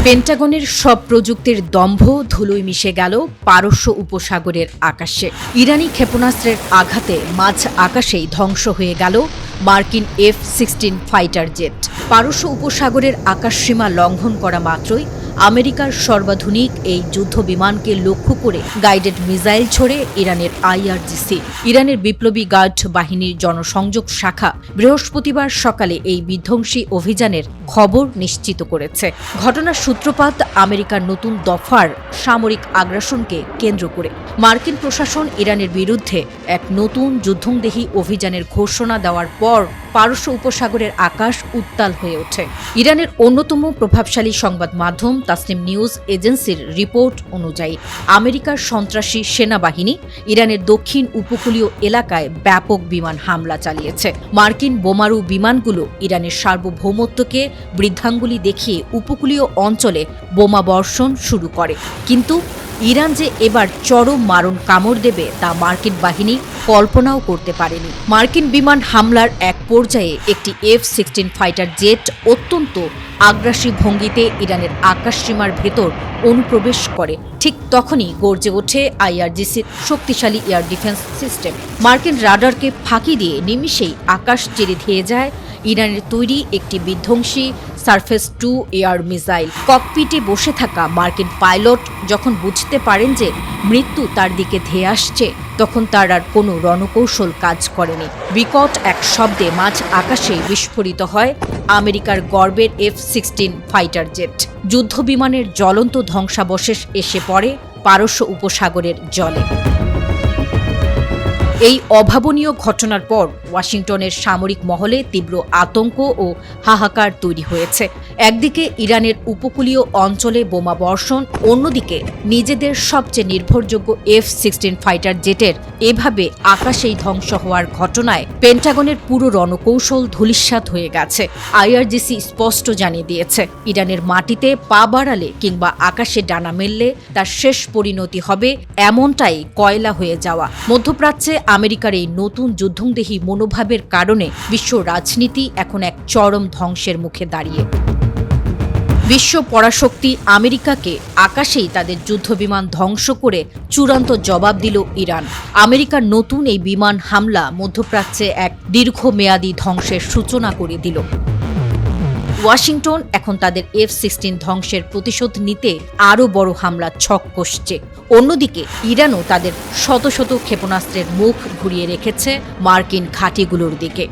পেন্টাগনের সব প্রযুক্তির দম্ভ ধুলোয় মিশে গেল পারস্য উপসাগরের আকাশে। ইরানি ক্ষেপণাস্ত্রের আঘাতে মাঝ আকাশেই ধ্বংস হয়ে গেল মার্কিন F-16 ফাইটার জেট। পারস্য উপসাগরের আকাশসীমা লঙ্ঘন করা মাত্রই আমেরিকার সর্বাধুনিক এই যুদ্ধ বিমানকে লক্ষ্য করে গাইডেড মিসাইল ছোড়ে ইরানের IRGC। ইরানের বিপ্লবী গার্ড বাহিনীর জনসংযোগ শাখা বৃহস্পতিবার সকালে এই বিধ্বংসী অভিযানের খবর নিশ্চিত করেছে। ঘটনার সূত্রপাত আমেরিকার নতুন দফার সামরিক আগ্রাসনকে কেন্দ্র করে। মার্কিন প্রশাসন ইরানের বিরুদ্ধে এক নতুন যুদ্ধংদেহী অভিযানের ঘোষণা দেওয়ার পর পারস্য উপসাগরের আকাশ উত্তাল হয়ে ওঠে। ইরানের অন্যতম প্রভাবশালী সংবাদ মাধ্যম তাসনিম নিউজ এজেন্সির রিপোর্ট অনুযায়ী আমেরিকার সন্ত্রাসী সেনাবাহিনী ইরানের দক্ষিণ উপকূলীয় এলাকায় ব্যাপক বিমান হামলা চালিয়েছে। মার্কিন বোমারু বিমানগুলো ইরানের সার্বভৌমত্বকে বৃদ্ধাঙ্গুলি দেখিয়ে উপকূলীয় অঞ্চলে বোমা বর্ষণ শুরু করে। কিন্তু ইরান যে এবার চরম মারণ কামড় দেবে তা মার্কিন বাহিনী কল্পনাও করতে পারেনি। মার্কিন বিমান হামলার এক পর্যায়ে একটি F-16 ফাইটার জেট অত্যন্ত আগ্রাসী ভঙ্গিতে ইরানের আকাশসীমার ভেতর অনুপ্রবেশ করে। ঠিক তখনই গর্জে ওঠে IRGCর শক্তিশালী এয়ার ডিফেন্স সিস্টেম। মার্কিন রাডারকে ফাঁকি দিয়ে নিমিষেই আকাশ চিরে ধেয়ে যায় ইরানের তৈরি একটি বিধ্বংসী সারফেস 2 এয়ার মিসাইল। ককপিটে বসে থাকা মার্কিন পাইলট যখন বুঝতে পারেন যে মৃত্যু তার দিকে ধেয়ে আসছে, তখন তার আর কোনো রণকৌশল কাজ করেনি। বিকট এক শব্দে মাঝ আকাশে বিস্ফোরিত হয় আমেরিকার গর্বের F-16 ফাইটার জেট। যুদ্ধ বিমানের জ্বলন্ত ধ্বংসাবশেষ এসে পড়ে পারস্য উপসাগরের জলে। এই অভাবনীয় ঘটনার পর ওয়াশিংটনের সামরিক মহলে তীব্র আতঙ্ক ও হাহাকার তৈরি হয়েছে। একদিকে ইরানের উপকূলীয় অঞ্চলে বোমা বর্ষণ, অন্যদিকে নিজেদের সবচেয়ে নির্ভরযোগ্য F-16 ফাইটার জেটের এভাবে আকাশেই ধ্বংস হওয়ার ঘটনায় পেন্টাগনের পুরো রণকৌশল ধূলিসাৎ হয়ে গেছে। IRGC স্পষ্ট জানিয়ে দিয়েছে, ইরানের মাটিতে পা বাড়ালে কিংবা আকাশে ডানা মেললে তার শেষ পরিণতি হবে এমনটাই কয়লা হয়ে যাওয়া। মধ্যপ্রাচ্যে আমেরিকার এই নতুন যুদ্ধংদেহী মনোভাবের কারণে বিশ্ব রাজনীতি এখন এক চরম ধ্বংসের মুখে দাঁড়িয়ে। বিশ্ব পরাশক্তি আমেরিকাকে আকাশেই তাদের যুদ্ধবিমান ধ্বংস করে চূড়ান্ত জবাব দিল ইরান। আমেরিকার নতুন এই বিমান হামলা মধ্যপ্রাচ্যে এক দীর্ঘমেয়াদী ধ্বংসের সূচনা করে দিল। ওয়াশিংটন এখন তাদের F-16 ধ্বংসের প্রতিশোধ নিতে আরও বড় হামলার ছক কষছে। অন্যদিকে ইরানও তাদের শত শত ক্ষেপণাস্ত্রের মুখ ঘুরিয়ে রেখেছে মার্কিন ঘাঁটিগুলোর দিকে।